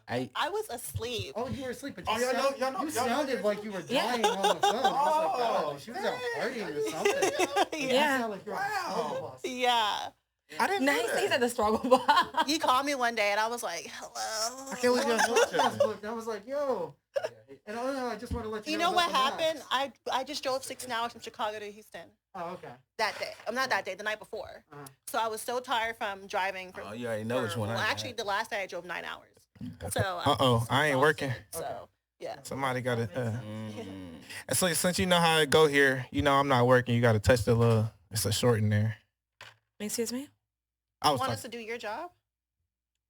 I was asleep. Oh, you were asleep, but you y'all sounded like you were dying on the phone. I was like, she was out partying or something. Yeah. You sound like you're on the struggle bus. Yeah. I didn't know that. He's at the struggle bus. He called me one day and I was like, hello. I can't believe y'all I was like, yo. And I just want to let you You know know what about the happened? mask. I just drove 16 hours from Chicago to Houston Oh, okay. that day. I'm not that day, the night before. So I was so tired from driving. Oh, you already know which one. Well, I actually, the last day I drove 9 hours. So I ain't working. So yeah. Somebody got to. So since you know how to go here, you know I'm not working. You got to touch the little. It's a short in there. Excuse me? I was Want talking. us to do your job?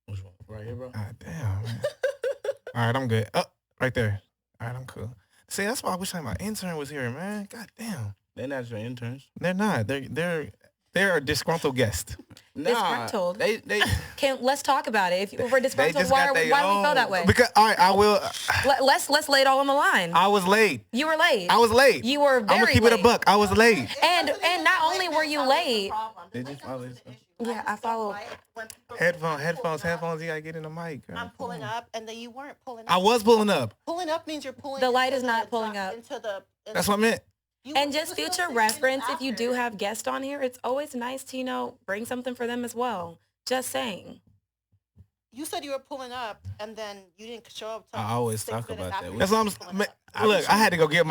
Which one? Right here, bro. God damn. Man. All right, I'm good. Oh, right there. All right, I'm cool. See, that's why I wish my intern was here, man. God damn. They're not your interns. They're not. They're a disgruntled guest. Disgruntled? They Let's talk about it. If we're disgruntled, just why got do we their feel own- that way? Because all right, I will. Let's lay it all on the line. I was late. You were late. I was late. You were very I'm gonna keep it a late. buck. I was late. And not only were you late. did you follow this? Yeah, I follow. Headphones. You gotta get in the mic. Girl. I'm pulling up, and then you weren't pulling up. I was pulling up. Pulling up means you're pulling. The light into is not pulling up. Into the. That's what I meant. And just future reference, if you do have guests on here, it's always nice to, bring something for them as well. Just saying. You said you were pulling up, and then you didn't show up. Till I always 6 talk minutes about after that. you That's were what I'm. pulling Man, up. look, I had to go get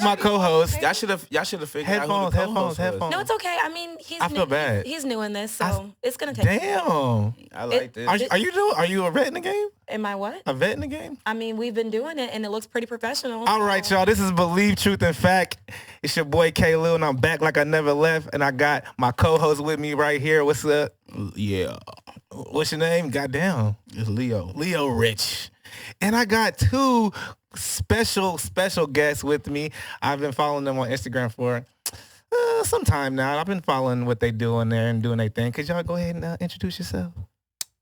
my co-host. Y'all should have figured out who the co-host was. No, it's okay. I mean, I feel bad. He's new in this, so it's gonna take. Damn. I like this. Are you a vet in the game? Am I what? A vet in the game? I mean, we've been doing it, and it looks pretty professional. All right, y'all. This is Believe Truth and Fact. It's your boy K. Lil, and I'm back like I never left. And I got my co-host with me right here. What's up? Yeah, What's your name? Goddamn. it's Leo. Leo Rich. And I got two special guests with me. I've been following them on Instagram for some time now. I've been following what they do on there and doing their thing. Could y'all go ahead and introduce yourself?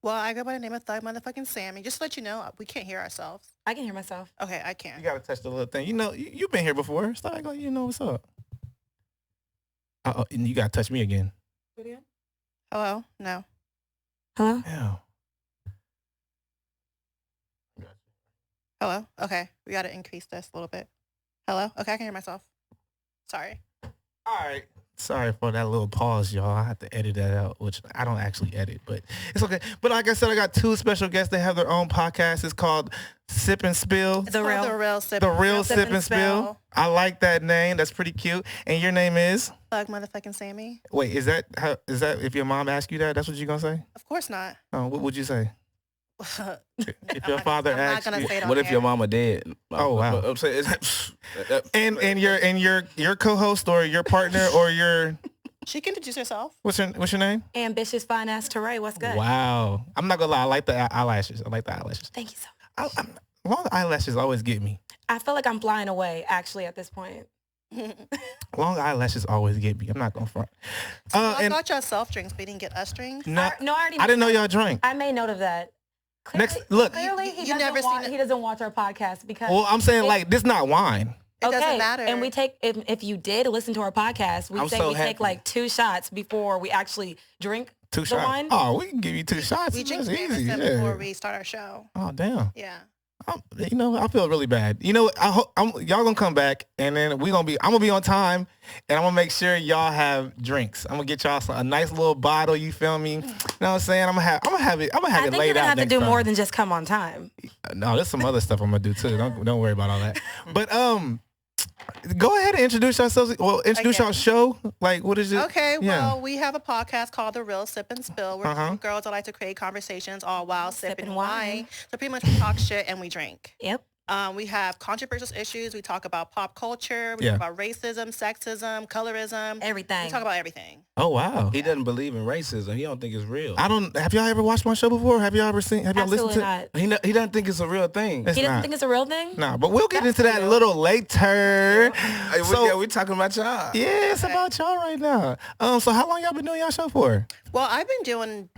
Well, I go by the name of Thug Motherfucking Sammy. Just to let you know, we can't hear ourselves. I can hear myself. Okay, I You can. got to touch the little thing. You know, you've been here before. It's like, you know what's up. And you got to touch me again. Hello? No. Hello? Yeah. Hello? Okay, we got to increase this a little bit. Hello? Okay, I can hear myself. Sorry. All right. Sorry for that little pause, y'all. I have to edit that out, which I don't actually edit, but it's okay. But like I said, I got two special guests. They have their own podcast. It's called Sip and Spill. The real sip. The Real Sip and Spill. I like that name. That's pretty cute. And your name is? Thug Motherfucking Sammy. Wait, is that if your mom asked you that, that's what you're going to say? Of course not. Oh, what would you say? If your I'm father I'm not asked gonna you. say it on What if air. your mama dead? Oh, wow. I'm saying, And your co-host or your partner or your She can introduce herself. what's your name? Ambitious fine ass Teray. What's good? Wow. I'm not gonna lie, I like the eyelashes. Thank you so much. Long eyelashes always get me. I feel like I'm flying away, actually, at this point. Long eyelashes always get me. I'm not gonna front. I And got y'all self drinks, but you didn't get us drinks. no, I already. I didn't know y'all drank. I made note of that. Clearly, he you never seen it. he doesn't watch our podcast because. Well, I'm saying like this not wine. It doesn't matter. And we take if you did listen to our podcast, we I'm say so we take happy. like 2 shots before we actually drink 2 the shots. wine. Oh, we can give you 2 shots. we drink That's easy. Jameson Yeah. before we start our show. Oh damn. Yeah. I feel really bad. You know, I hope y'all gonna come back, and then I'm gonna be on time, and I'm gonna make sure y'all have drinks. I'm gonna get y'all a nice little bottle. You feel me? You know what I'm saying? I'm gonna have it I think laid you're gonna out. have to next do time. more than just come on time. No, there's some other stuff I'm gonna do too. Don't worry about all that. But go ahead and introduce yourselves. Well, introduce Again. your show. Like, what is it? Okay, Yeah. well, we have a podcast called The Real Sip and Spill. We're two girls that like to create conversations all while sipping wine. So pretty much we talk shit and we drink. Yep. We have controversial issues. We talk about pop culture. We talk about racism, sexism, colorism. Everything. We talk about everything. Oh wow. he doesn't believe in racism. He don't think it's real. Have y'all ever watched my show before? Have y'all ever seen? Have y'all Absolutely listened to? not. He doesn't think it's a real thing. It's He doesn't not. think it's a real thing? Nah, but we'll get into that a real. little later. Hey, So we talking about y'all. yeah, it's about y'all right now. So how long y'all been doing y'all show for? Well, I've been doing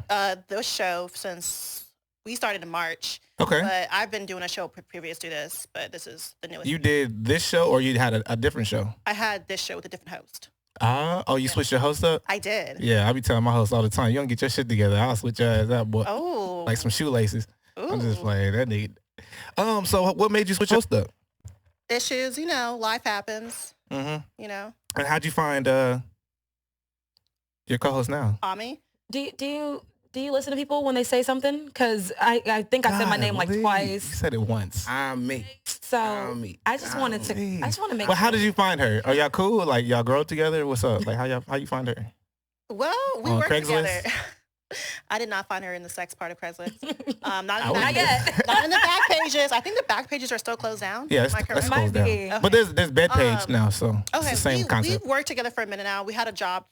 this show since we started in March. Okay. But I've been doing a show previous to this, but this is the newest. You did this show or you had a different show? I had this show with a different host. You switched your host up? I did. Yeah, I be telling my host all the time, you don't get your shit together, I'll switch your ass out, boy. Oh. Like some shoelaces. I'm just Ooh. playing. That nigga. So what made you switch host up? Issues, life happens, Mm-hmm. you know. And how'd you find your co-host now? Ami. Do you listen to people when they say something? Because I think I said my name like Golly. You twice. said it once. I'm me. So me. I just wanted to make But how sure. did you find her? Are y'all cool? Like y'all grow up together? What's up? Like how you find her? Well, we On work Craigslist? together. I did not find her in the sex part of Craigslist. Not I in, Not yet. not in the back pages. I think the back pages are still closed down. Yeah, Am I let's correct? close Might down. be. Okay. But there's bed page now, so it's Okay, the same concept. we've worked together for a minute now. We had a job.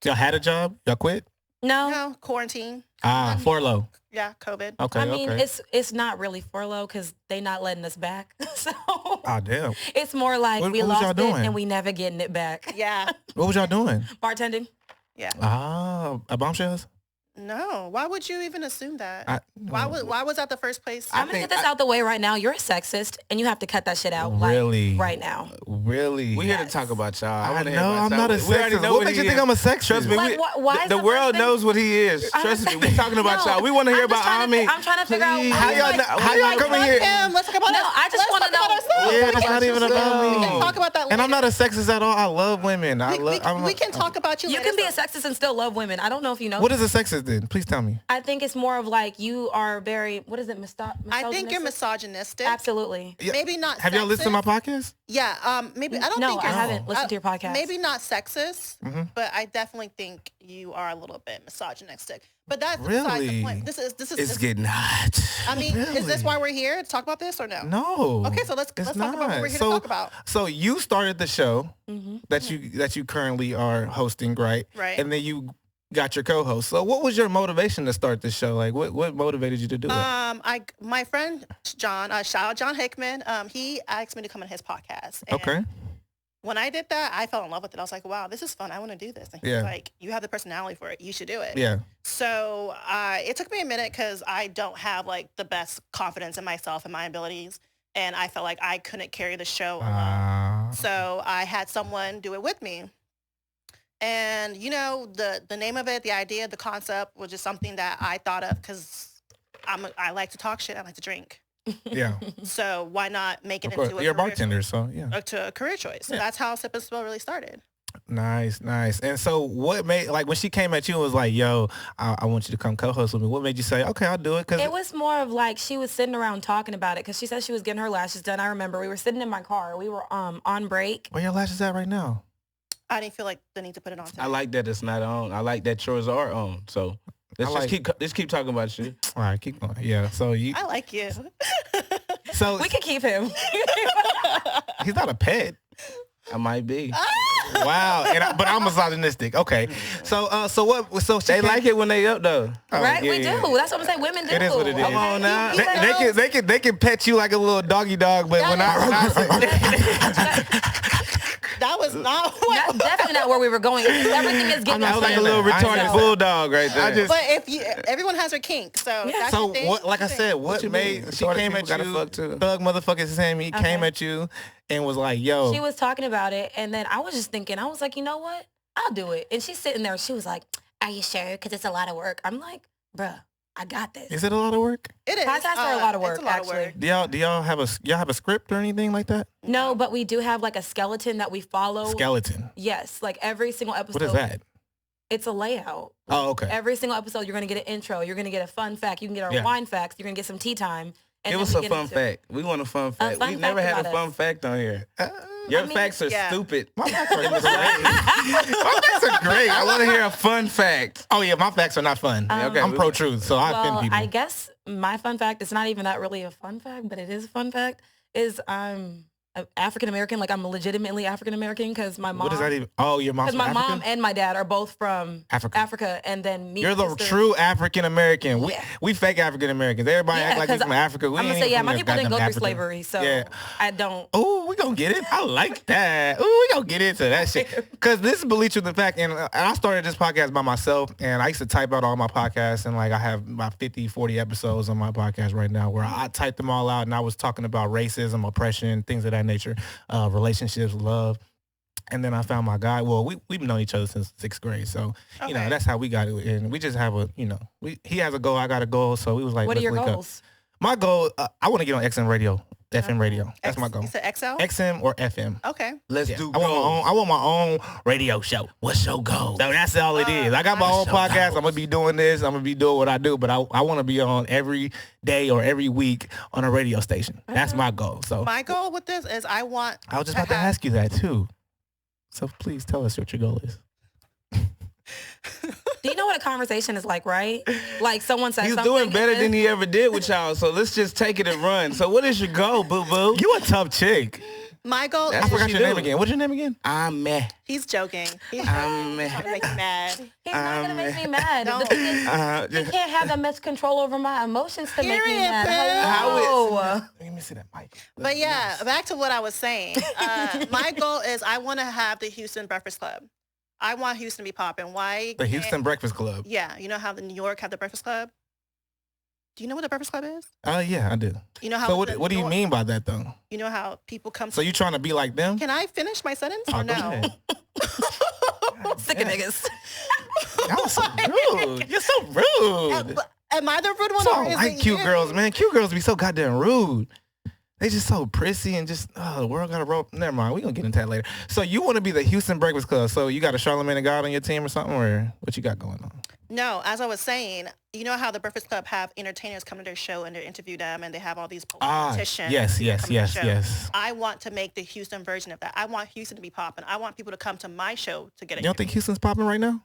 Y'all had a job? Y'all quit? No. Quarantine. Furlough. Yeah, COVID. Okay, I mean, okay. it's not really furlough because they not letting us back. So Oh, damn. it's more like What we was lost y'all it doing? and we never getting it back. Yeah. What was y'all doing? Bartending. Yeah. At Bombshells? No. Why would you even assume that? Why was that the first place? I'm gonna get this out the way right now. You're a sexist, and you have to cut that shit out. Really? Like, right now. Really? We here to talk about y'all. I want to hear know, about I'm y'all. not a We already sexist. know What makes he you think is. I'm a sexist? Trust me, Like, why is the the world first thing- knows what he is. Trust me, we're talking about No, y'all. We want to hear I'm just about trying to Ami. I'm trying to figure out Please. why How y'all coming here? Let's talk about No, us. I just Let's wanna talk about know- ourselves. Yeah, it's not even about We me. can talk about that later. And I'm not a sexist at all. I love women. We can talk about you you later. can be a sexist and still love women. I don't know if you know. What is a sexist then? Please tell me. I think it's more of like you are very, what is it, I think you're misogynistic? misogynistic. Absolutely. Yeah. Maybe not Have y'all listened to my sexist. podcast? Yeah, maybe I don't No, think I you're, haven't listened to your podcast. Maybe not sexist, but I definitely think you are a little bit misogynistic. But that's besides the Really? point. This is It's getting hot. I mean, is this Really? why we're here to talk about this or no? No. Okay, so let's it's talk about what not. we're here so, to talk about. So you started the show that you currently are hosting, right? Right. And then you got your co-host. So what was your motivation to start this show? Like what motivated you to do it? My friend John, shout out John Hickman. He asked me to come on his podcast. And Okay. when I did that, I fell in love with it. I was like, wow, this is fun. I want to do this. And he's Yeah. like, you have the personality for it. You should do it. Yeah. So it took me a minute because I don't have like the best confidence in myself and my abilities. And I felt like I couldn't carry the show alone. So I had someone do it with me. And, the name of it, the idea, the concept was just something that I thought of because I like to talk shit. I like to drink. Yeah. So why not make it Of course. into a You're a career bartender, so yeah. to a career choice? So that's how Sip and Spill really started. Nice. And so what made, like when she came at you and was like, yo, I want you to come co-host with me. What made you say, okay, I'll do it? Cause It was more of like she was sitting around talking about it because she said she was getting her lashes done. I remember we were sitting in my car. We were on break. where your lashes at right now? I didn't feel like the need to put it on today. I like that it's not on. I like that yours are on. So let's keep talking about you. All right, keep going. Yeah. So you. I like you. So We could keep him. he's not a pet. I might be. Wow. But I'm misogynistic. Okay. So what? So she They like it when they up though. Right? yeah, we do. yeah. That's what I'm saying. Women do. It is what it is. Come on now. They can pet you like a little doggy dog, but when That was not what. That's definitely not where we were going. Everything is getting I was like a saying little that. I retarded know. bulldog right there. I just- But everyone has their kink, so that's so your thing. what? Like I said, what you made mean? she Retarded came people at gotta you? fuck too. Thug motherfucking Sammy came Okay. at you and was like, "Yo, She was talking about it, and then I was just thinking, I was like, you know what? I'll do it. And she's sitting there. She was like, are you sure? Because it's a lot of work. I'm like, bruh, I got this. is it a lot of work? It is. Podcasts are a lot of work, It's a lot of actually. work. Do y'all have a script or anything like that? No, but we do have like a skeleton that we follow. Skeleton. Yes, like every single episode. What is that? It's a layout. Oh, okay. Every single episode, you're going to get an intro. You're going to get a fun fact. You can get our Yeah. wine facts. You're going to get some tea time. And Give then us we a get fun into- fact. We want a fun fact. fun We fact never had a about fun us. fact on here. Your I mean, facts are yeah. stupid. My facts are great. My facts are great. I want to hear a fun fact. Oh yeah, my facts are not fun. Okay, I'm we- pro truth, so I offend Well, people. I guess my fun fact, it's not even that really a fun fact, but it is a fun fact, is I'm African American. Like I'm legitimately African American because my mom. What does that even? Oh, your mom's Because from my Africa? mom and my dad are both from Africa. and then me. You're and the sister- true African American. Yeah. We fake African Americans. Everybody Yeah, act like you're 'cause from Africa. We I'm gonna ain't say, yeah, from my no people didn't go goddamn through Africa. slavery, so Yeah. I don't. Oh, we gonna get it. I like that. Oh, we gonna get into that shit. Because this is Believe Truth and Fact. And I started this podcast by myself. And I used to type out all my podcasts. And like I have about 50, 40 episodes on my podcast right now where I typed them all out. And I was talking about racism, oppression, things of that nature, relationships, love. And then I found my guy. Well, we've known each other since 6th grade. So, you know, Okay. that's how we got it. And we just have he has a goal, I got a goal. So we was like, What are let's your link up. goals? My goal, I want to get on XM radio, FM radio. That's my goal. You said XL? XM or FM. Okay. Let's Yeah. do I goals. want my own radio show. What's your goal? So that's all it is. I got my own so podcast. goals. I'm gonna be doing this. I'm gonna be doing what I do. But I want to be on every day or every week on a radio station. That's my goal. So My goal with this is I want I was just about to have- ask you that too. So please tell us what your goal is. Do you know what a conversation is like, right? Like someone says He's something. doing and better then- than he ever did with y'all. So let's just take it and run. So what is your goal, boo boo? You a tough chick. My goal That's I is what forgot you your name do. again. What's your name again? I'm meh. he's joking. He's I'm trying to make you mad. He's not gonna make me mad. No. The thing is, you can't have that much control over my emotions to make me Period, mad. boo. Hello. Let me see that mic. But yeah, back to what I was saying. My goal is I want to have the Houston Breakfast Club. I want Houston to be popping. Why? The Houston Breakfast Club. Yeah, you know how the New York have the Breakfast Club? Do you know what the Breakfast Club is? Yeah, I do. You know how So the what do you North- mean by that though? You know how people come So you trying to be like them? Can I finish my sentence Oh, or go no? ahead. Sick of niggas. That was so rude. You're so rude. Am I the rude one So or I is like it cute you? girls, man. Cute girls be so goddamn rude. They just so prissy and just, the world got to roll. Never mind. We're going to get into that later. So you want to be the Houston Breakfast Club. So you got a Charlamagne and God on your team or something? Or what you got going on? No, as I was saying, you know how the Breakfast Club have entertainers come to their show and they interview them and they have all these politicians. Yes. come to the show. I want to make the Houston version of that. I want Houston to be popping. I want people to come to my show to get You don't think Houston's popping right now?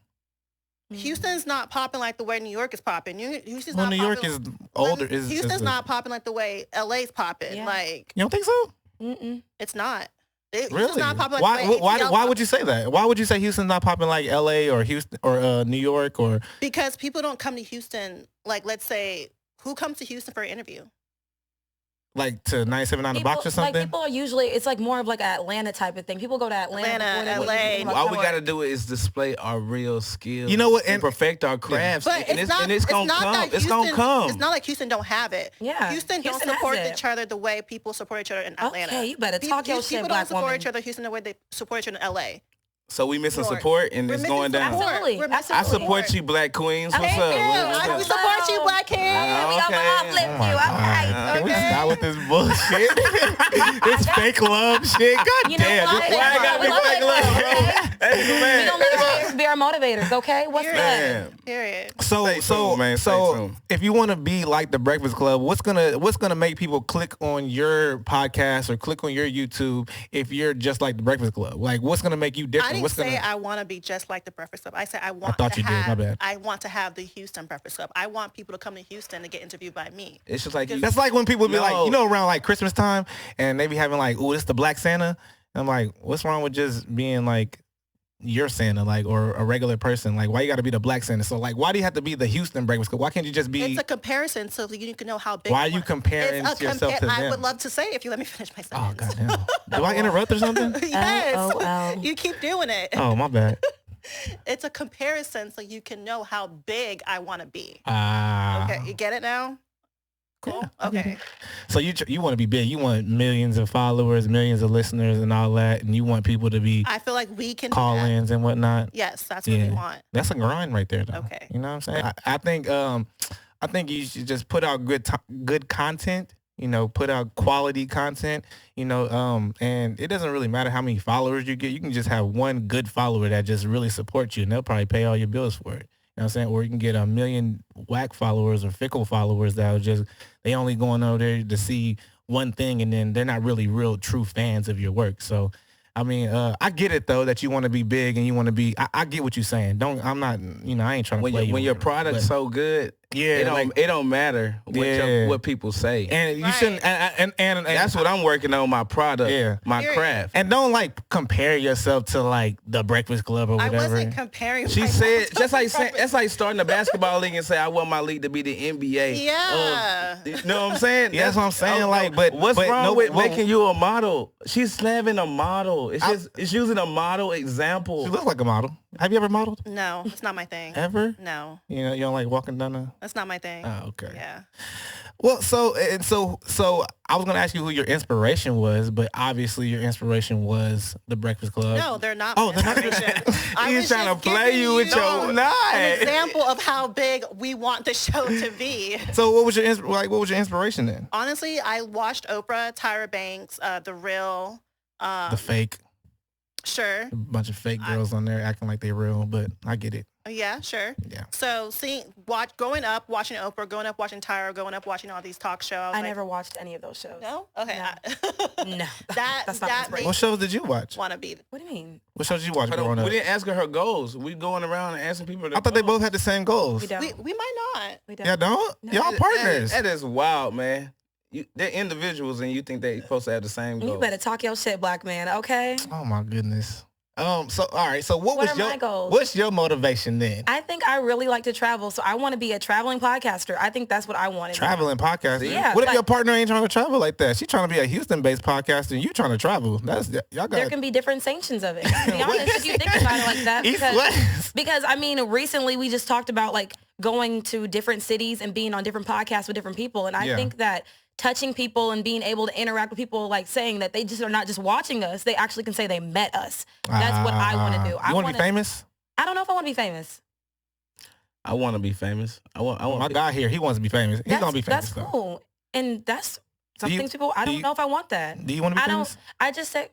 Houston's not popping like the way New York is popping. Houston's Well, not New York popping- is older. Houston's not popping like the way LA's popping. Yeah. Like You don't think so? Mm-mm. it's not. Houston's Really? not popping like Why? the way Why? ATL Why would you say that? Why would you say Houston's not popping like L.A. or Houston or New York or? Because people don't come to Houston. Like, let's say, who comes to Houston for an interview? Like to 97 on the box or something? Like people are usually, it's like more of like an Atlanta type of thing. People go to Atlanta, Atlanta, before they LA. go to All we New got to York. do is display our real skills. You know what? And And- perfect our crafts. But and it's not. it's gonna not come. that It's gonna Houston- come. It's not like Houston don't have it. Yeah, Houston don't Houston has support it. each other the way people support each other in Atlanta. Okay, you better talk your shit, People black don't support woman. each other in Houston the way they support each other in LA. So we missing North. support and We're it's missing going down. support. Absolutely. We're missing I support you, Black Queens. What's Thank up? you. What's I up? support you, Black King. We Okay. gonna uplift Oh my you. All right. God. Can we Okay. stop with this bullshit? This fake love shit. God You know damn. what? This- Why I gotta be We love fake it, love, okay? bro? Hey, We man. don't let our peers be our motivators, okay? What's Period. good? Man. Period. So Stay so tuned, man. Stay so tuned. if you want to be like the Breakfast Club, what's gonna make people click on your podcast or click on your YouTube if you're just like the Breakfast Club? Like what's gonna make you I different? didn't What's say gonna I want to be just like the Breakfast Club. I said I want thought to you did. My have. bad. I want to have the Houston Breakfast Club. I want people to come to Houston to get interviewed by me. It's just like you. That's like when people be like, No. you know, around like Christmas time, and they be having like, "Ooh, this the Black Santa." And I'm like, what's wrong with just being like your Santa, like, or a regular person? Like, why you got to be the Black Santa? So, like, why do you have to be the Houston Breakfast Club? Why can't you just be? It's a comparison so you can know how big. Why I are you want- comparing It's a yourself to them? I would love to say it if you let me finish my Oh sentence. goddamn! Do I interrupt or something? Yes. LOL. You keep doing it. Oh my bad. It's a comparison so you can know how big I want to be. Ah. Okay, you get it now? Cool. Yeah, I get Okay. it. So you want to be big. You want millions of followers, millions of listeners, and all that, and you want people to be I feel like we can do that. call-ins and whatnot. Yes, that's what we Yeah. want. That's a grind right there, though. Okay. You know what I'm saying? I think you should just put out good content. You know, put out quality content. You know, and it doesn't really matter how many followers you get. You can just have one good follower that just really supports you, and they'll probably pay all your bills for it. You know what I'm saying? Or you can get 1 million whack followers or fickle followers that are just, they only going over there to see one thing, and then they're not really real true fans of your work. So, I mean, I get it though that you want to be big and you want to be. I get what you're saying. I'm not. You know, I ain't trying to play you. When your or whatever, product's but- so good, yeah, it don't matter what people say. and you Right. shouldn't. And That's what I'm working on, my product, Yeah. my Period. craft. And don't like compare yourself to like the Breakfast Club or I whatever. wasn't comparing. She myself said, to just like the that's like starting a basketball league and say, I want my league to be the NBA. Yeah. You know what I'm saying? Yeah, that's what I'm saying, like, but- what's but wrong no- with well- making you a model? She's having a model. It's using a model example. She looks like a model. Have you ever modeled? No, it's not my thing. Ever? No. You know, you don't like walking down the. That's not my thing. Oh, okay. Yeah. Well, so I was gonna ask you who your inspiration was, but obviously your inspiration was the Breakfast Club. No, they're not. Oh, they're not. He's trying to play you with your an example of how big we want the show to be. So what was your what was your inspiration then? Honestly, I watched Oprah, Tyra Banks, The Real, The Fake. Sure. A bunch of fake girls on there acting like they're real, but I get it. Yeah, sure. Yeah. So growing up watching Oprah, growing up watching Tyra, growing up watching all these talk shows. I never watched any of those shows. No? Okay. No. That's not What shows did you watch? Want to be. What do you mean? What shows did you watch growing up? We didn't ask her goals. We going around and asking people. I thought they both had the same goals. We don't. We might not. We don't. Y'all don't? No. Y'all partners. That is wild, man. They're individuals, and you think they supposed to have the same goals. You better talk your shit, black man. Okay. Oh my goodness. So all right. So what are my goals? What's your motivation then? I think I really like to travel, so I want to be a traveling podcaster. I think that's what I want. Traveling podcaster. Yeah. What if your partner ain't trying to travel like that? She trying to be a Houston-based podcaster, and you trying to travel. Y'all got. There can be different sanctions of it. To be honest, if you think about it like that, because I mean, recently we just talked about like going to different cities and being on different podcasts with different people, and I think that touching people and being able to interact with people, like saying that they just are not just watching us, they actually can say they met us. That's what I want to do. You want to be famous? I don't know if I want to be famous. I want to be famous. I want my guy here. He wants to be famous. He's gonna be famous. That's cool, and that's some things people. I don't know if I want that. Do you want to be famous? I just said.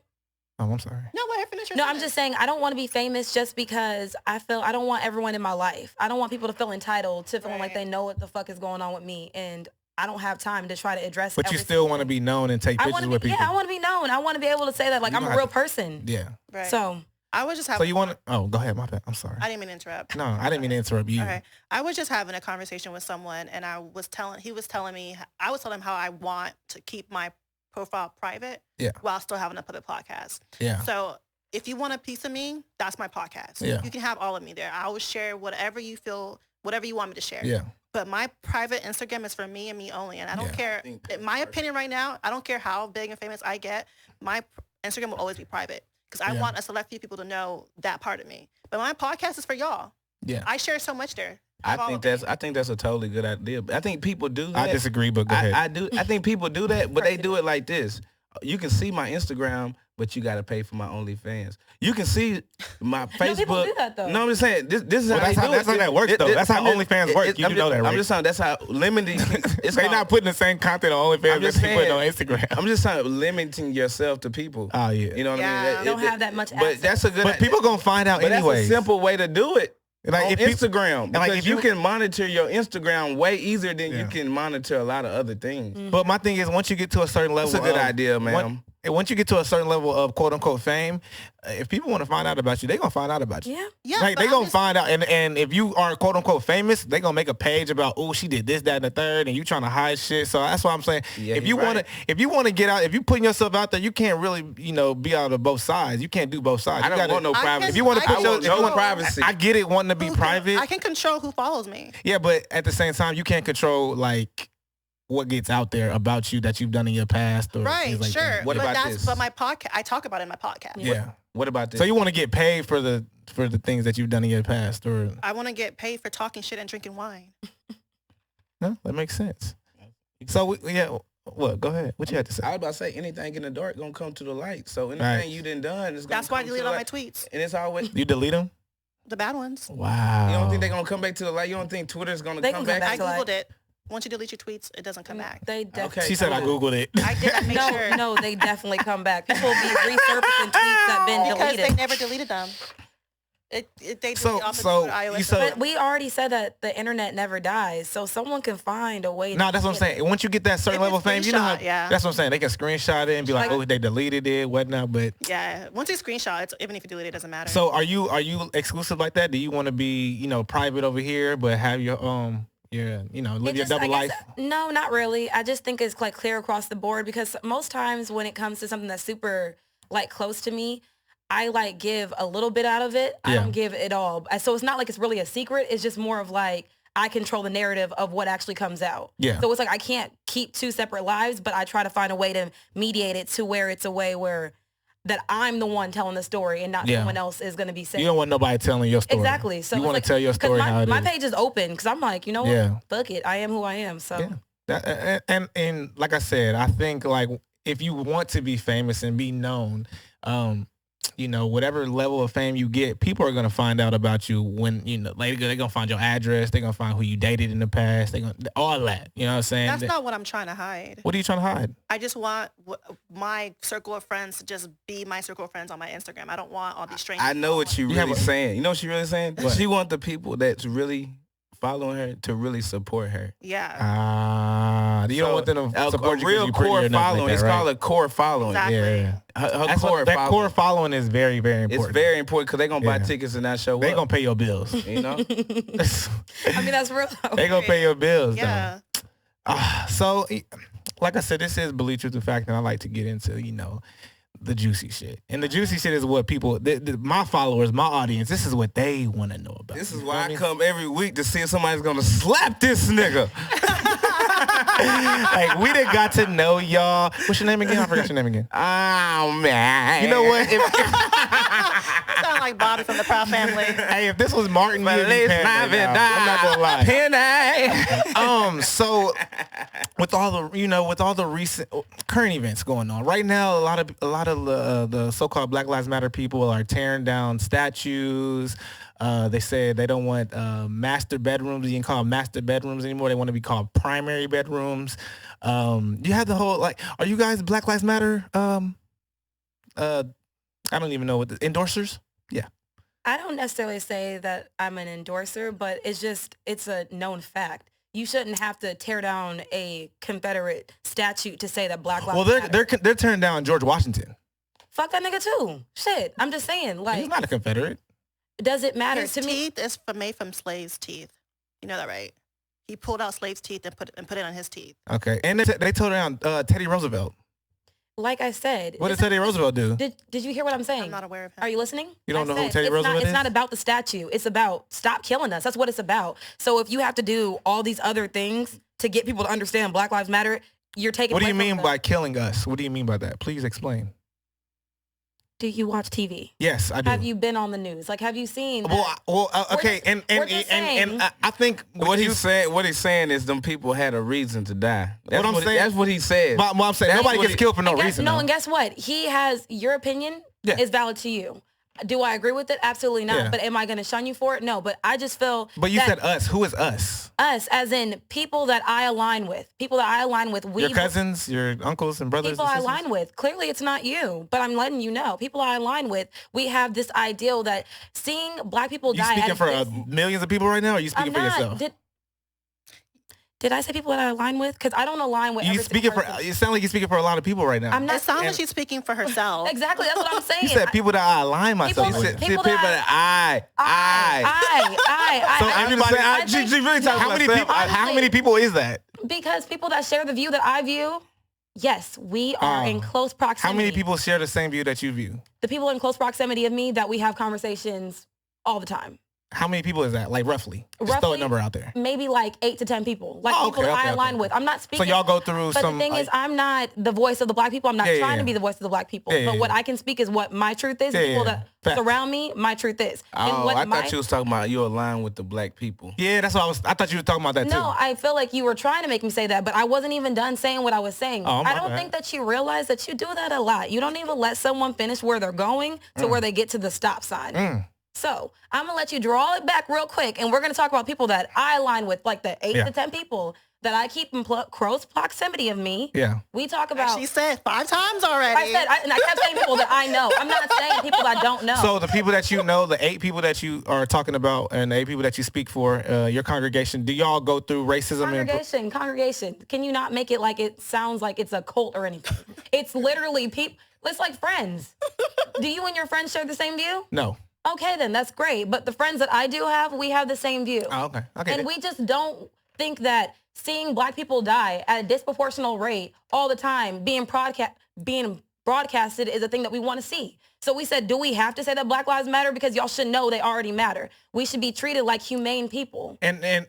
Oh, I'm sorry. No, let her finish your No, sentence. I'm just saying I don't want to be famous just because I don't want everyone in my life. I don't want people to feel entitled to feeling like they know what the fuck is going on with me, and I don't have time to try to address. But you still want to be known and take pictures with people. Yeah, I want to be known. I want to be able to say that like I'm a real person. Yeah. Right. So I was just having. So you want to? Oh, go ahead. My bad. I'm sorry. I didn't mean to interrupt. No, I didn't mean to interrupt you. Okay. I was just having a conversation with someone, and I was telling him how I want to keep my profile private, while still having a public podcast. Yeah. So if you want a piece of me, that's my podcast. Yeah. You can have all of me there. I will share whatever you want me to share. Yeah. But my private Instagram is for me and me only. And I don't care. In my opinion right now, I don't care how big and famous I get. My Instagram will always be private because I want a select few people to know that part of me. But my podcast is for y'all. Yeah. I share so much there. I think that's a totally good idea. I think people do that. I disagree, but go ahead. I think people do that, but they do it like this. You can see my Instagram, but you got to pay for my OnlyFans. You can see my Facebook. No, people do that though. No, I'm just saying this is how that's how that works though. That's how OnlyFans work. You know that, right? I'm just saying that's how limiting. They're not putting the same content on OnlyFans that they put on Instagram. I'm just saying limiting yourself to people. Oh yeah. You know what I mean? You don't have that much access. But that's a good. But people gonna find out anyway. That's a simple way to do it. Like on Instagram, because you can monitor your Instagram way easier than you can monitor a lot of other things. Mm-hmm. But my thing is, once you get to a certain level, that's a good idea, man. Once you get to a certain level of quote unquote fame, if people want to find out about you, they're gonna find out about you. Yeah. Yeah. Like they gonna find out, and if you are quote unquote famous, they gonna make a page about, oh, she did this, that, and the third, and you trying to hide shit. So that's why I'm saying, if you want to get out, if you putting yourself out there, you can't really, be out of both sides. You can't do both sides. I don't want no privacy. If you want to put no privacy, I get it, wanting to be private. I can control who follows me. Yeah, but at the same time, you can't control like what gets out there about you that you've done in your past. Or right, like sure. that. What about this? But my podcast, I talk about it in my podcast. Yeah. What about this? So you want to get paid for the things that you've done in your past, or I want to get paid for talking shit and drinking wine. No, that makes sense. So what? Go ahead. What you had to say? I was about to say anything in the dark gonna come to the light. So anything you done is gonna. That's why I delete all my tweets. And it's always you delete them. The bad ones. Wow. You don't think they're gonna come back to the light? You don't think Twitter's gonna come back? I googled it. Once you delete your tweets, it doesn't come back. They definitely. She said I googled it. I did. I made sure. No, they definitely come back. People be resurfacing tweets that been deleted because they never deleted them. They delete off the iOS. But we already said that the internet never dies, so someone can find a way. No, that's what I'm saying. Once you get that certain level of fame, you know how. Yeah. That's what I'm saying. They can screenshot it and be like, oh, they deleted it, whatnot. But yeah, once you screenshot, even if you delete it, doesn't matter. So are you exclusive like that? Do you want to be private over here, but have your live your double life? No, not really. I just think it's like clear across the board because most times when it comes to something that's super like close to me, I like give a little bit out of it. I don't give it all. So it's not like it's really a secret. It's just more of like I control the narrative of what actually comes out. Yeah. So it's like I can't keep two separate lives, but I try to find a way to mediate it to where it's a way where that I'm the one telling the story and not someone else is going to be saying. You don't want nobody telling your story. Exactly. So you want to tell your story how it my is. page is open because I'm like, you know what? Fuck it. I am who I am. So. Yeah. And like I said, I think like if you want to be famous and be known, you know, whatever level of fame you get, people are going to find out about you when, you know, like they're going to find your address. They're going to find who you dated in the past. They're going to, all that, you know what I'm saying? That's not what I'm trying to hide. What are you trying to hide? I just want my circle of friends to just be my circle of friends on my Instagram. I don't want all these strangers. I know what you're really saying. You know what she's really saying? What? She want the people that's really following her to really support her. Yeah. You don't want them to support you real core following. It's called a core following. Exactly. Yeah. Her core following. Core following is very, very important. It's very important because they're going to buy tickets and not show up. They're going to pay your bills. You know? I mean, that's real. They're going to pay your bills. Yeah. So, like I said, this is Believe Truth or Fact, and I like to get into, you know, the juicy shit. And the juicy shit is what people, my followers, my audience, this is what they want to know about. This is why I come every week to see if somebody's going to slap this nigga. Like, we done got to know y'all. What's your name again? I forgot your name again. Oh, man. You know what? You sound like Bobby from the Proud Family. Hey, if this was Martin, you'd be paying right now. I'm not gonna lie. Penny. So with all the recent current events going on right now, a lot of the so-called Black Lives Matter people are tearing down statues. They said they don't want master bedrooms. You can call them master bedrooms anymore. They want to be called primary bedrooms. You have the whole, like, are you guys Black Lives Matter? I don't even know what the endorsers. Yeah. I don't necessarily say that I'm an endorser, but it's a known fact. You shouldn't have to tear down a Confederate statue to say that Black Lives Matter. They're tearing down George Washington. Fuck that nigga too. Shit. I'm just saying, like, He's not a Confederate. Does it matter His to me? teeth is made from slaves' teeth. You know that, right? He pulled out slaves' teeth and put it on his teeth. Okay. And they tore down Teddy Roosevelt. Like I said. What did Teddy Roosevelt do? Did you hear what I'm saying? I'm not aware of him. Are you listening? You don't know who Teddy Roosevelt is? It's not about the statue. It's about stop killing us. That's what it's about. So if you have to do all these other things to get people to understand Black Lives Matter, you're taking. What do you mean by killing us? What do you mean by that? Please explain. Do you watch TV? Yes, I do. Have you been on the news? Like, have you seen? Well, okay, and I think what he's saying is them people had a reason to die. That's what I'm saying. That's what he said. But I'm saying nobody gets killed for no reason. No, and guess what? He has your opinion is valid to you. Do I agree with it? Absolutely not. Yeah. But am I going to shun you for it? No. But I just feel. But you said us. Who is us? Us, as in people that I align with. People that I align with. Your cousins, your uncles and brothers. People I align with. Clearly, it's not you, but I'm letting you know. People I align with. We have this ideal that seeing Black people die. You speaking for millions of people right now, or are you speaking for yourself? Did I say people that I align with? Because I don't align with. You speaking for? It sounds like you're speaking for a lot of people right now. I'm not. It sounds like she's speaking for herself. Exactly. That's what I'm saying. You said people that I align myself with. People that I. So everybody. She's really talking about how many people is that? Because people that share the view that I view. Yes, we are in close proximity. How many people share the same view that you view? The people in close proximity of me that we have conversations all the time. How many people is that? Like roughly? Just throw a number out there. Maybe like 8 to 10 people. Like people that I align with. I'm not speaking. So y'all go through but the thing is, I'm not the voice of the Black people. I'm not trying to be the voice of the Black people. But what I can speak is what my truth is. People that surround me, my truth is. Oh, I thought you was talking about you align with the Black people. Yeah, that's what I thought you were talking about that too. No, I feel like you were trying to make me say that, but I wasn't even done saying what I was saying. I don't think that you realize that you do that a lot. You don't even let someone finish where they're going to where they get to the stop sign. So I'm gonna let you draw it back real quick, and we're gonna talk about people that I align with, like the 8 to 10 people that I keep in close proximity of me. Yeah. We talk about. She said 5 times already. And I kept saying people that I know. I'm not saying people that I don't know. So the people that you know, the 8 people that you are talking about, and the 8 people that you speak for, your congregation, do y'all go through racism? Congregation. Can you not make it like it sounds like it's a cult or anything? It's literally people. It's like friends. Do you and your friends share the same view? No. Okay, then that's great. But the friends that I do have, we have the same view. Oh, okay. And we just don't think that seeing Black people die at a disproportional rate all the time, being broadcasted is a thing that we want to see. So we said, do we have to say that Black Lives Matter? Because y'all should know they already matter. We should be treated like humane people. And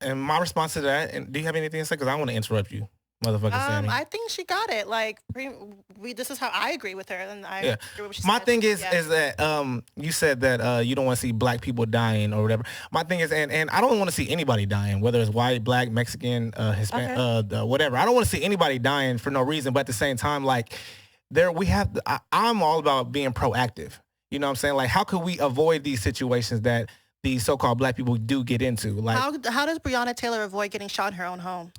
my response to that, and do you have anything to say? Because I want to interrupt you. Motherfucker Sammy. I think she got it. Like, this is how I agree with her, and I agree with what she My said. thing is that you said that you don't want to see black people dying or whatever. My thing is, and I don't want to see anybody dying, whether it's white, black, Mexican, Hispanic, whatever. I don't want to see anybody dying for no reason. But at the same time, like, I'm all about being proactive. You know what I'm saying? Like, how could we avoid these situations that these so-called black people do get into? Like, how does Breonna Taylor avoid getting shot in her own home?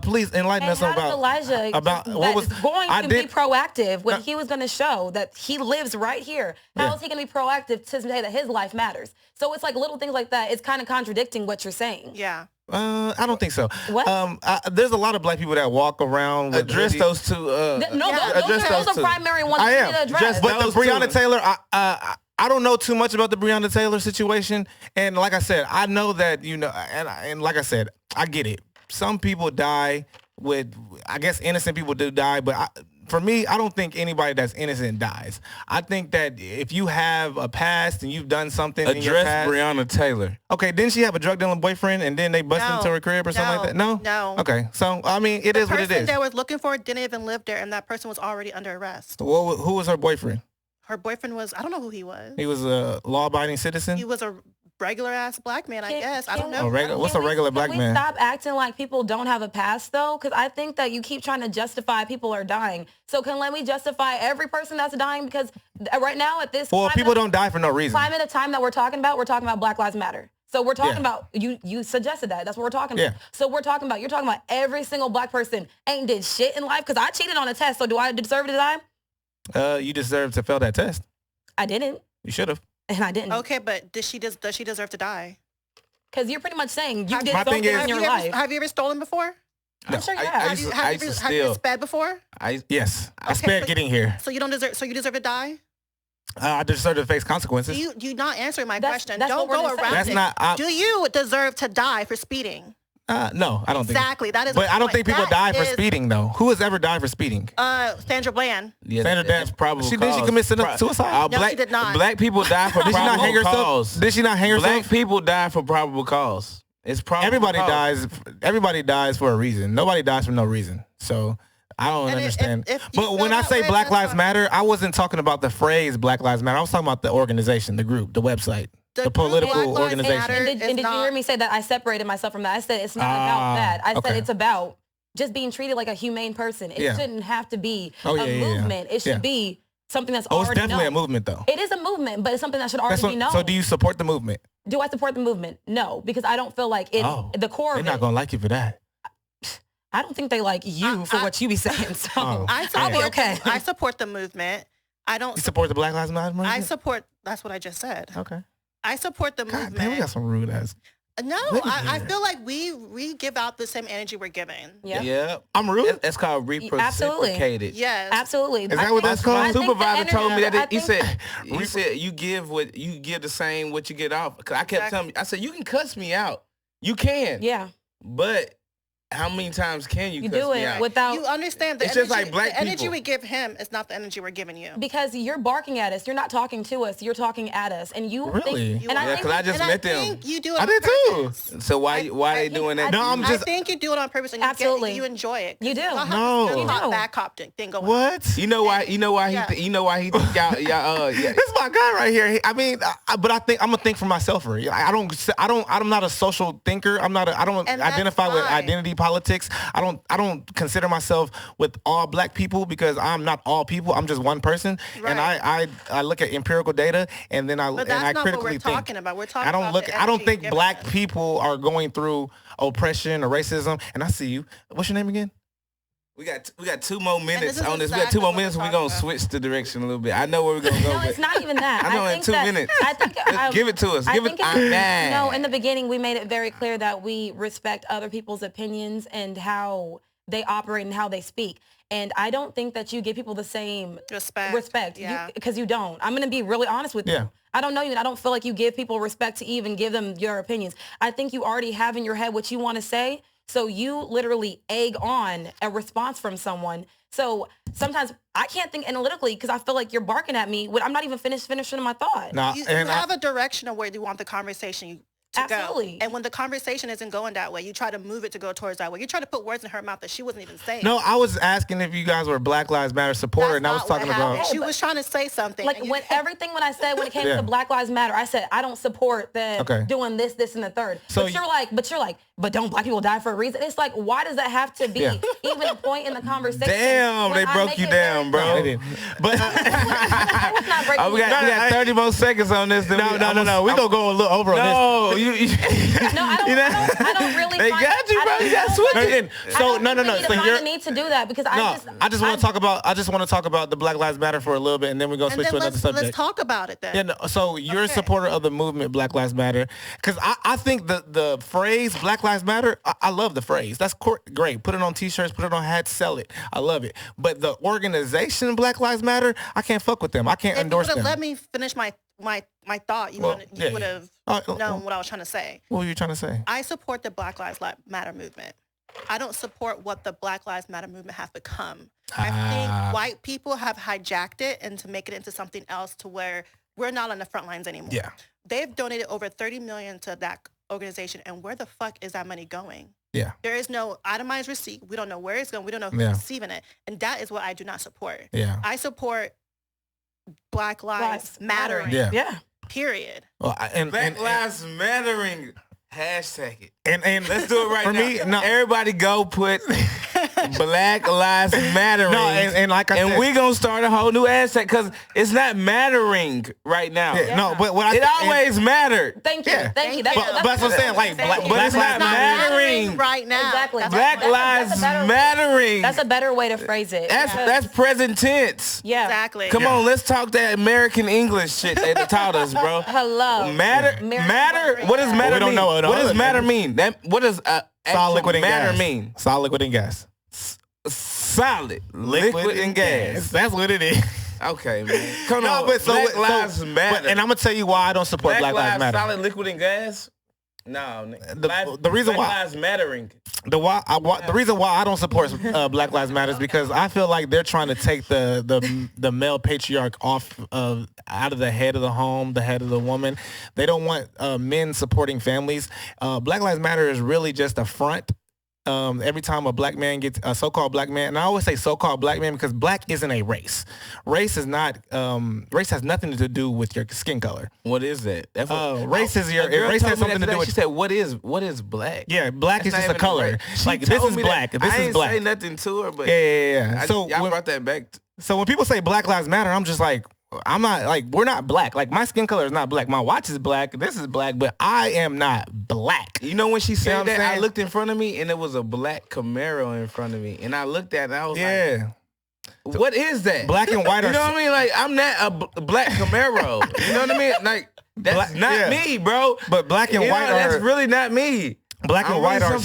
Please enlighten us about Elijah what was going to be proactive when he was going to show that he lives right here. How is he going to be proactive to say that his life matters? So it's like little things like that. It's kind of contradicting what you're saying. Yeah. I don't think so. What? There's a lot of black people that walk around with address those two. Those are primary ones I am. to address. But the Breonna Taylor, I don't know too much about the Breonna Taylor situation. And like I said, I know that, and like I said, I get it. Some people die I guess innocent people do die, but for me, I don't think anybody that's innocent dies. I think that if you have a past and you've done something in your past. Breonna Taylor. Okay, didn't she have a drug dealing boyfriend and then they busted into her crib or something like that? No? No. Okay, so, I mean, it is what it is. The person that was looking for it didn't even live there, and that person was already under arrest. Well, who was her boyfriend? Her boyfriend was, I don't know who he was. He was a law-abiding citizen? He was a regular ass black man, I guess. I don't know. What's a regular black man? Can we stop acting like people don't have a past though? Because I think that you keep trying to justify people are dying. So let me justify every person that's dying? Because right now at this people don't die for no reason. Climate of time that we're talking about Black Lives Matter. So we're talking about, you suggested that. That's what we're talking about. So you're talking about every single black person ain't did shit in life. Because I cheated on a test. So do I deserve to die? You deserve to fail that test. I didn't. You should have. And I didn't. Okay, but does she deserve to die? Because you're pretty much saying you did My something thing is- in your life. Have you ever stolen before? I'm sure you have. I used to Have you steal. sped before? Yes. I Okay, sped so- getting here. So you deserve to die? I deserve to face consequences. You not answering my question. that's Don't what we're go gonna say. around That's it. not... Do you deserve to die for speeding? No, I don't think. Exactly. That is. But I don't my think point. people That die for is, speeding, though. Who has ever died for speeding? Sandra Bland. Yeah, Sandra that's Bland. probable Did cause. she commit suicide? No, she did not. Black people die for Did she not probable hang herself? cause. Did she not hang herself? Black people die for probable cause. It's probable Everybody cause. dies. Everybody dies for a reason. Nobody dies for no reason. So I don't And understand. if you But feel when I that say way, Black that's Lives fine. Matter, I wasn't talking about the phrase Black Lives Matter. I was talking about the organization, the group, the website, the group political Black Lives organization. Matter And did is you not- hear me say that I separated myself from that? I said it's not about that. I said okay. it's about just being treated like a humane person. It shouldn't have to be a movement. It should be something that's Oh, it's already definitely known. a movement, though. It is a movement, but it's something that should already be known. So do you support the movement? Do I support the movement? No, because I don't feel like it. The core They're of not it. going to like you for that. I don't think they like you for what you be saying. So I'll be okay. I support the movement. I don't You support the Black Lives Matter movement? I support. That's what I just said. Okay. I support the God movement. damn, we got some rude ass. No, Look at I that. feel like we give out the same energy we're giving. Yeah. Yeah, I'm rude. That's called reciprocated. Yes. Absolutely. Is that what that's called? My I think the supervisor told me energy- that he I think- said you give the same what you get off. Cause I kept telling me, I said you can cuss me out, you can, Yeah. but how many times can you You cuss do me it out? without. You understand the It's energy, just like black the energy people. we give him is not the energy we're giving you. Because you're barking at us. You're not talking to us. You're talking at us. And you Really? think, and I Yeah, think cause I just And met them. think you do it I on did too. purpose. So why they doing that? No, I'm I just... think you do it on purpose and Absolutely. you enjoy it. You do. You don't have No. this You hot do. bad cop thing going on. What? You know why he Yeah. think y'all This is my guy right here. I mean, but I think I'm gonna think for myself. For you. I'm not a social thinker. I don't And that's identify with fine. identity politics. I don't consider myself with all black people because I'm not all people. I'm just one person, and Right. I look at empirical data and then I But that's not what critically we're think. talking about. We're talking I don't about look. the I don't energy think given black us. people are going through oppression or racism. And I see you. What's your name again? We got 2 more minutes this is on this. We got 2 exactly more what minutes. we're We're gonna talking about. switch the direction a little bit. I know where we're gonna go. no, but it's not even that. I know in think 2 that- minutes. I think Just give it to us. I Give it. think no, in the beginning, we made it very clear that we respect other people's opinions and how they operate and how they speak. And I don't think that you give people the same respect. Yeah. Because you don't. I'm going to be really honest with Yeah. you. I don't know you, and I don't feel like you give people respect to even give them your opinions. I think you already have in your head what you want to say. So you literally egg on a response from someone. So sometimes I can't think analytically because I feel like you're barking at me when I'm not even finishing my thought. Nah, You and have a direction of where you want the conversation to Absolutely. go. And when the conversation isn't going that way, you try to move it to go towards that way. You try to put words in her mouth that she wasn't even saying. No, I was asking if you guys were Black Lives Matter supporter, and I was talking about. She was trying to say something. Like when I said when it came to Black Lives Matter, I said I don't support them doing this, and the third. So but you're like, but don't Black people die for a reason? It's like, why does that have to be even a point in the conversation? Damn, they broke you down, bro. No, they didn't. But we got 30 more seconds on this. No. We gonna go a little over on this. No, I don't really. They got you, bro. You got switching. So no. So you need to do that because I just want to talk about. I just want to talk about the Black Lives Matter for a little bit, and then we go switch to another subject. Let's talk about it then. Yeah, no, so you're a supporter of the movement Black Lives Matter, because I think the phrase Black Lives Matter, I love the phrase. That's great. Put it on T-shirts, put it on hats, sell it. I love it. But the organization Black Lives Matter, I can't fuck with them. I can't endorse them. Let me finish my thought. You would have known what I was trying to say. What were you trying to say? I support the Black Lives Matter movement. I don't support what the Black Lives Matter movement has become. I think white people have hijacked it and to make it into something else to where we're not on the front lines anymore. Yeah. They've donated over $30 million to that organization, and where the fuck is that money going? Yeah. There is no itemized receipt. We don't know where it's going. We don't know who's receiving it. And that is what I do not support. Yeah. I support Black Lives Mattering. Yeah. Period. Well, Black Lives Mattering. Hashtag it. And let's do it right for now. Me, no. Everybody go put Black Lives Mattering. No, and like I said, we gonna start a whole new hashtag because it's not mattering right now. Yeah. No, but what it always mattered. Thank you. Thank you. That's what I'm saying. Like, but it's not mattering right now. Exactly. Black Lives Mattering. That's a better way to phrase it. That's present tense. Yeah. Exactly. Come on, let's talk that American English shit they taught us, bro. Hello. Matter. What does matter mean? We don't know what does matter mean? What does solid liquid and matter gas mean? Solid liquid and gas. Solid liquid and gas. That's what it is. Okay, man. Come on. But Black Lives Matter. And I'm gonna tell you why I don't support Black Lives Matter. Solid liquid and gas. No, the reason Black why Lives Mattering. The reason why I don't support Black Lives Matter is because I feel like they're trying to take the male patriarch out of the head of the home, the head of the woman. They don't want men supporting families. Black Lives Matter is really just a front. Every time a black man gets a so-called black man, and I always say so-called black man because black isn't a race. Race is not. Race has nothing to do with your skin color. What is that? Race is your. Race has something to do with. She said, "What is black?" Yeah, black is just a color. Like this is black. This is black. I ain't say nothing to her, but yeah. So y'all brought that back. So when people say Black Lives Matter, I'm just like. I'm not like we're not black. Like my skin color is not black. My watch is black. This is black, but I am not black. You know when she said that, I looked in front of me and there was a black Camaro in front of me, and I looked at it and I was like, "What is that? Black and white." You know what I mean? Like I'm not a black Camaro. You know what I mean? Like that's not me, bro. But black and white that's really not me. Black and white are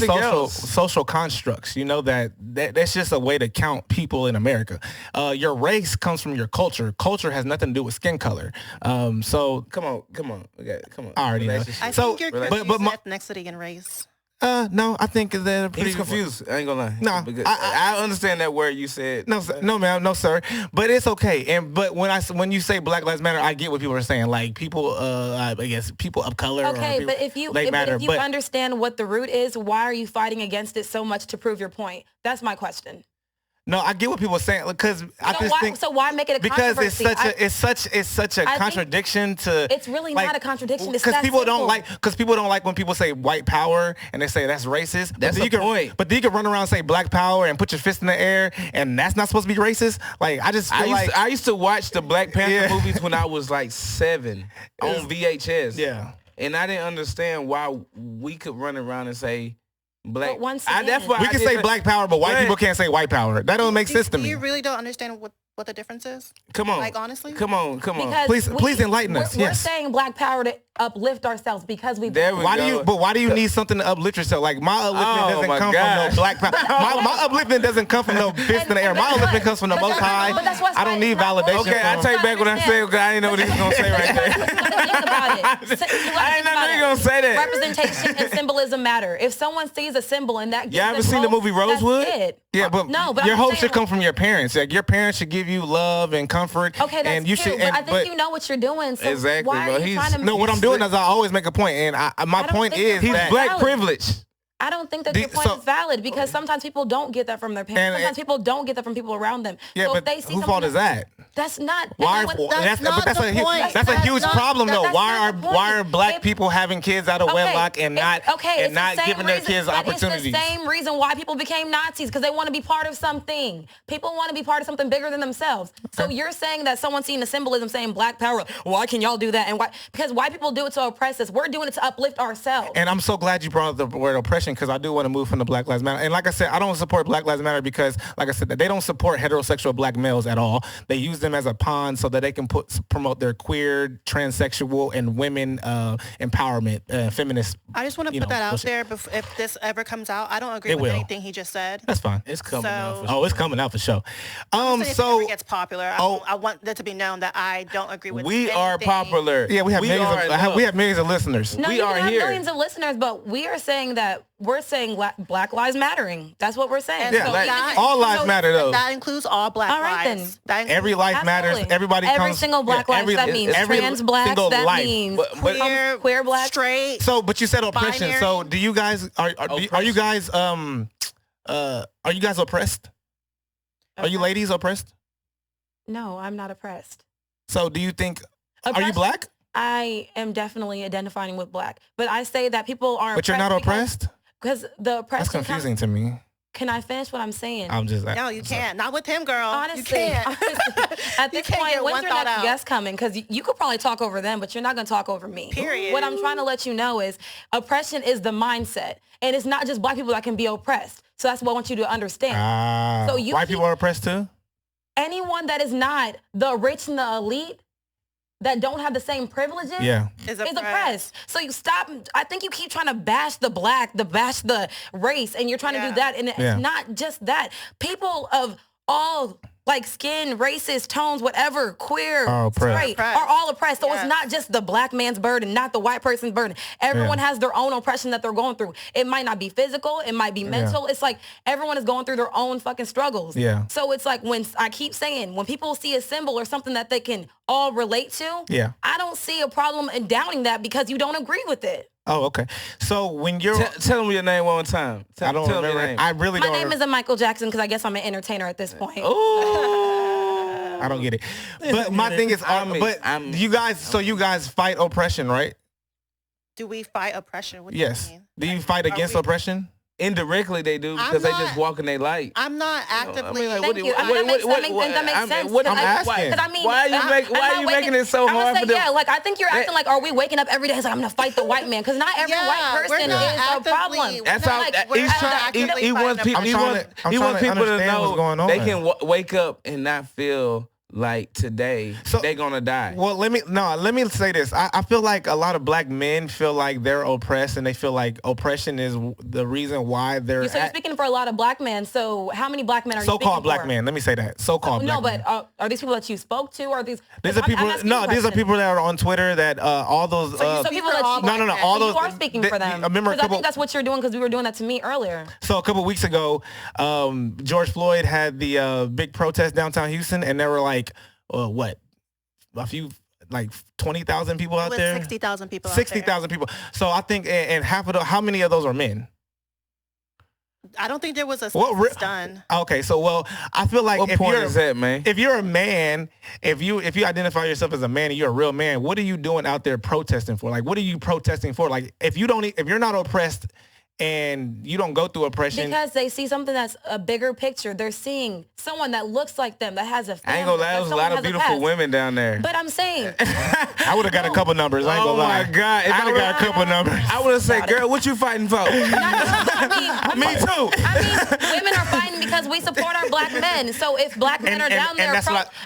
social constructs. You know that's just a way to count people in America. Your race comes from your culture. Culture has nothing to do with skin color. So come on. Okay, come on. I already know. I think you're confusing ethnicity and race. No, I think they're pretty confused. I ain't gonna lie. No, I understand that word you said. No, ma'am, no, sir. But it's okay. But when you say Black Lives Matter, I get what people are saying. Like people, I guess people of color. Okay, but if you understand what the root is, why are you fighting against it so much to prove your point? That's my question. No, I get what people are saying because I just think. So why make it a controversy? Because it's such a contradiction to. It's really not a contradiction. Because people don't like when people say white power and they say that's racist. That's the point. But then you can run around and say black power and put your fist in the air and that's not supposed to be racist. Like I used to watch the Black Panther movies when I was like 7 on VHS. Yeah, and I didn't understand why we could run around and say. Black. But once again, we can say black power, but white people can't say white power. That don't make sense to me. You really don't understand what the difference is? Come on. Like, honestly? Come on. Please enlighten us. We're saying black power to uplift ourselves because we. Why do you need something to uplift yourself? Like my upliftment doesn't come from no black power. My upliftment doesn't come from no fist in the air. My upliftment comes from the Most High. I don't need validation. Okay, I take back what I said because I didn't know what he was gonna say right there. Think about it. I didn't know you were gonna say that. Representation and symbolism matter. If someone sees a symbol and that gives you ever seen the movie Rosewood? Yeah, but your hope should come from your parents. Like your parents should give you love and comfort. Okay, that's and you true. should. But I think you know what you're doing. So exactly. Why are you trying to no, what I'm I'm doing is I always make a point, and my point is he's that black privilege. I don't think that your point is valid because sometimes people don't get that from their parents. Sometimes people don't get that from people around them. Yeah, so but if they see whose fault is that? That's not. That's a huge problem, though. Why are black people having kids out of wedlock and not giving their kids opportunities? It's the same reason why people became Nazis, because they want to be part of something. People want to be part of something bigger than themselves. So you're saying that someone's seeing the symbolism saying black power. Why can y'all do that? And why? Because white people do it to oppress us. We're doing it to uplift ourselves. And I'm so glad you brought up the word oppression, because I do want to move from the Black Lives Matter. And like I said, I don't support Black Lives Matter because, like I said, they don't support heterosexual black males at all. They use them as a pawn so that they can promote their queer, transsexual, and women empowerment, feminist. I just want to put that out there. If this ever comes out, I don't agree with anything he just said. That's fine. It's coming out. For sure. Oh, it's coming out for sure. So if it ever gets popular, I want that to be known that I don't agree with. We are popular. Yeah, we have millions of listeners. No, we are have here. Millions of listeners, but we are saying that we're saying Black Lives Mattering. That's what we're saying. Yeah, all lives matter, though. That includes all black lives. Every life matters. Everybody every single black life. That means trans blacks. That means queer black, straight. So, but you said oppression. Binary. So, do you guys are you guys oppressed? Are you ladies oppressed? No, I'm not oppressed. So, do you think are you black? I am definitely identifying with black, but I say that people are. But you're not oppressed? Because the oppression. That's confusing to me. Can I finish what I'm saying? I'm just. No, you can't. Not with him, girl. Honestly, you can't. At this point, when's your next guest coming? Because you could probably talk over them, but you're not going to talk over me. Period. What I'm trying to let you know is oppression is the mindset, and it's not just black people that can be oppressed. So that's what I want you to understand. So white people are oppressed too? Anyone that is not the rich and the elite, that don't have the same privileges is oppressed. So you stop. I think you keep trying to bash the race, and you're trying to do that. And it's not just that. People of all skin, races, tones, whatever, queer, straight, are all oppressed. So it's not just the black man's burden, not the white person's burden. Everyone has their own oppression that they're going through. It might not be physical. It might be mental. It's like everyone is going through their own fucking struggles. Yeah. So it's like when I keep saying, when people see a symbol or something that they can all relate to, I don't see a problem in downing that because you don't agree with it. Oh, okay. So when you're... Tell me your name one time. I don't remember. I really don't. My name isn't Michael Jackson because I guess I'm an entertainer at this point. Oh, I don't get it. But my thing is, you guys fight oppression, right? Do we fight oppression? What do yes. you mean? Do you fight against oppression? Indirectly, they do because they just walk in their light. I'm not actively. Thank you. That makes sense. I'm asking. Why are you making it so hard for them? Yeah, I think you're acting like, are we waking up every day? It's like, I'm gonna fight the white man because not every white person is a problem. That's how he wants people. He wants people to know they can wake up and not feel like today they're gonna die. Well, let me say this. I feel like a lot of black men feel like they're oppressed, and they feel like oppression is the reason why they're. So you're speaking for a lot of black men. So how many black men are you speaking for? So-called black men. Let me say that. So-called black men. No, but are these people that you spoke to? Or are these? These are people. No, these are people that are on Twitter. That all those. So people that all those. You are speaking for them. I think that's what you're doing because we were doing that to me earlier. So a couple weeks ago, George Floyd had the big protest downtown Houston, and there were a few 20,000 people out there. 60,000 people. 60,000 people. So I think, and how many of those are men? I don't think there was a census done. Okay, so I feel like what point is that, man? If you're a man, if you identify yourself as a man and you're a real man, what are you doing out there protesting for? What are you protesting for? If you're not oppressed and you don't go through oppression. Because they see something that's a bigger picture. They're seeing someone that looks like them, that has a family. I ain't gonna lie, there was a lot of beautiful women down there. But I'm saying. I would have got a couple numbers. I ain't gonna lie. Oh my God. I would have got a couple numbers. I would have said, girl, what you fighting for? Me too. Women are fighting because we support our black men. So if black men are down there,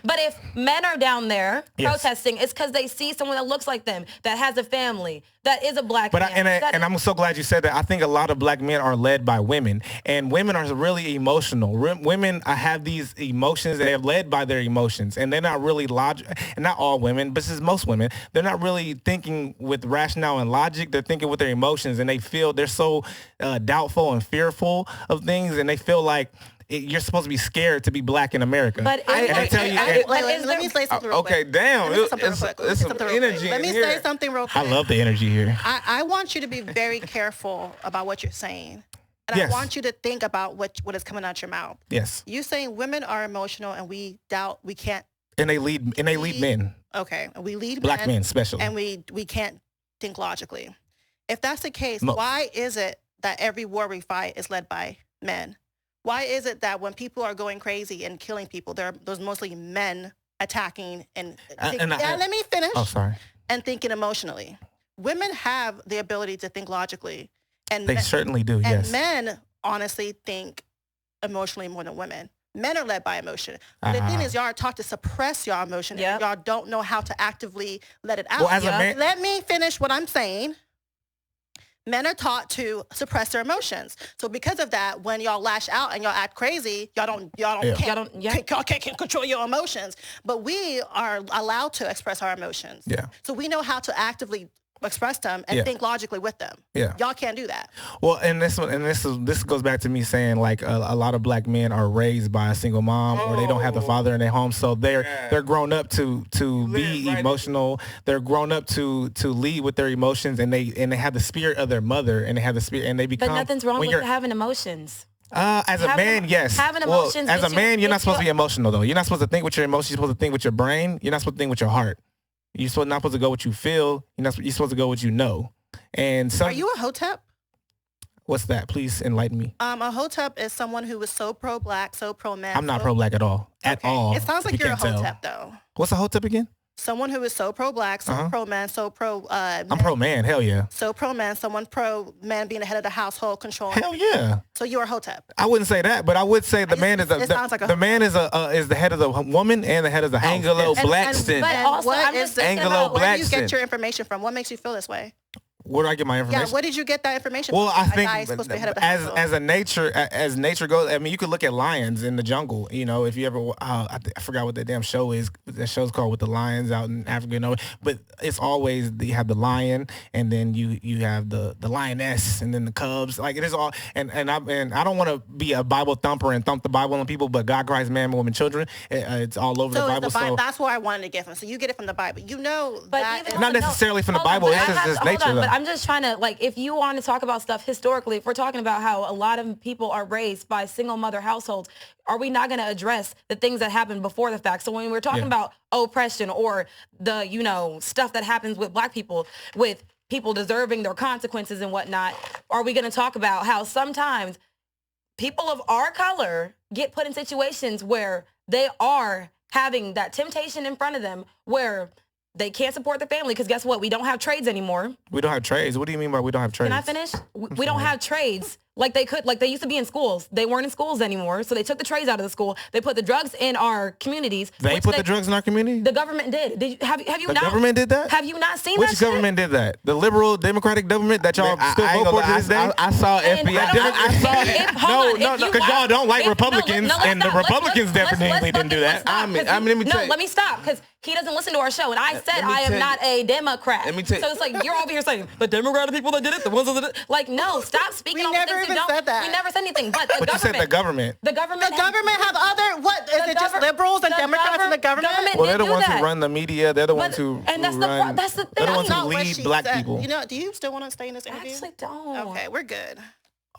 but if men are down there protesting, it's because they see someone that looks like them, that has a family, that is a black man. And I'm so glad you said that. I think a lot of black men are led by women, and women are really emotional. Women have these emotions. They are led by their emotions, and they're not really logic. And not all women, but this is most women. They're not really thinking with rationale and logic. They're thinking with their emotions, and they're so doubtful and fearful of things, and they feel like you're supposed to be scared to be black in America. But let me say something real quick. Okay, damn. It's some energy. Let me say something real quick. I love the energy here. I want you to be very careful about what you're saying. And I want you to think about what is coming out your mouth. Yes. You saying women are emotional and we can't. And they lead men. Okay. We lead black men especially. And we can't think logically. If that's the case, why is it that every war we fight is led by men? Why is it that when people are going crazy and killing people, there's mostly men attacking and let me finish. Oh, sorry. And thinking emotionally. Women have the ability to think logically. And they certainly do, yes. And men honestly think emotionally more than women. Men are led by emotion. But the thing is, y'all are taught to suppress y'all emotion. And y'all don't know how to actively let it out. Well, as a man, let me finish what I'm saying. Men are taught to suppress their emotions. So because of that, when y'all lash out and y'all act crazy, y'all can't control your emotions. But we are allowed to express our emotions. Yeah. So we know how to actively express them and think logically with them. Yeah. Y'all can't do that. Well, this goes back to me saying like a lot of black men are raised by a single mom or they don't have the father in their home, so they're grown up to be emotional. They're grown up to lead with their emotions, and they have the spirit of their mother, and they have the spirit, and they become. But nothing's wrong with having emotions. As a man, yes. Having emotions. As a man, you're not supposed to be emotional though. You're not supposed to think with your emotions. You're supposed to think with your brain. You're not supposed to think with your heart. You're not supposed to go what you feel. You're supposed to go what you know. And are you a hotep? What's that? Please enlighten me. A hotep is someone who is so pro-black, so pro-man. I'm not pro-black at all. At all. It sounds like you're a hotep though. What's a hotep again? Someone who is so pro-black, so pro-man, so pro... I'm pro-man, hell yeah. So pro-man, someone pro-man being the head of the household, controlling. Hell yeah. So you're a hotep. I wouldn't say that, but I would say the man is the man is the head of the woman and the head of the house. Angelo Blackston. But also, Angelo Blackston. Where do you get your information from? What makes you feel this way? Where do I get my information? Yeah, where did you get that information from? Well, I think as nature goes, I mean, you could look at lions in the jungle. You know, if you ever, I forgot what that damn show is. That show's called With the Lions out in Africa. You know, but it's always you have the lion, and then you have the lioness, and then the cubs. Like it is all. And I don't want to be a Bible thumper and thump the Bible on people, but God Christ, man, woman, children. It's all over the Bible. So that's where I wanted to get from. So you get it from the Bible. You know, but not necessarily from the Bible. It's just nature. I'm just trying to, like, if you want to talk about stuff historically, if we're talking about how a lot of people are raised by single mother households, are we not going to address the things that happened before the fact? So when we're talking about oppression or the, stuff that happens with black people, with people deserving their consequences and whatnot, are we going to talk about how sometimes people of our color get put in situations where they are having that temptation in front of them where they can't support their family because guess what? We don't have trades anymore. We don't have trades. What do you mean by we don't have trades? Can I finish? We don't have trades like they could, like they used to be in schools. They weren't in schools anymore. So they took the trades out of the school. They put the drugs in our communities. They put the drugs in our community? The government did. Have you not? The government did that? Have you not seen that? Which government did that? The liberal democratic government that y'all still vote for to this day? I saw FBI. No, because y'all don't like Republicans, and the Republicans definitely didn't do that. Let me stop because he doesn't listen to our show, and I said I am not a Democrat. So it's like you're over here saying the Democratic people that did it, the ones that did it. Like, no, stop speaking on the things you don't. We never said anything. But the government. You said the government. The government have other. What is it? Just liberals and Democrats in the government? Well, they're the ones who run the media. They're the ones who. And that's the thing. They're the ones who lead black people. Do you still want to stay in this interview? I actually don't. Okay, we're good.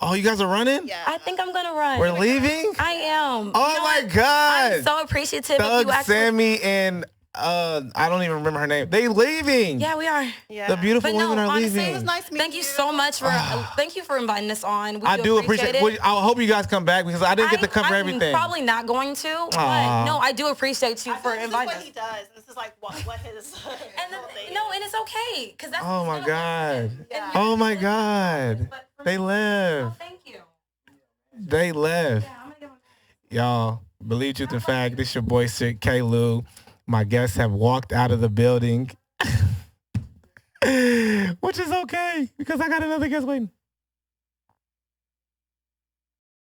Oh, you guys are running? Yeah. I think I'm gonna run. We're leaving? I am. Oh my God. I'm so appreciative Doug, of you Sammy, and I don't even remember her name. They leaving. Yeah, we are. Yeah. The beautiful women are leaving. It was nice meeting Thank you so much for thank you for inviting us on. I do appreciate it. I hope you guys come back because I didn't get to cover everything. I'm probably not going to, but no, I do appreciate you for inviting us. This is what he does. This is like what his and it's okay because that's Oh my God. Oh my God. They left. Thank you. They left. Y'all, believe truth and fact. This your boy Sick K. Lou. My guests have walked out of the building, which is okay because I got another guest waiting.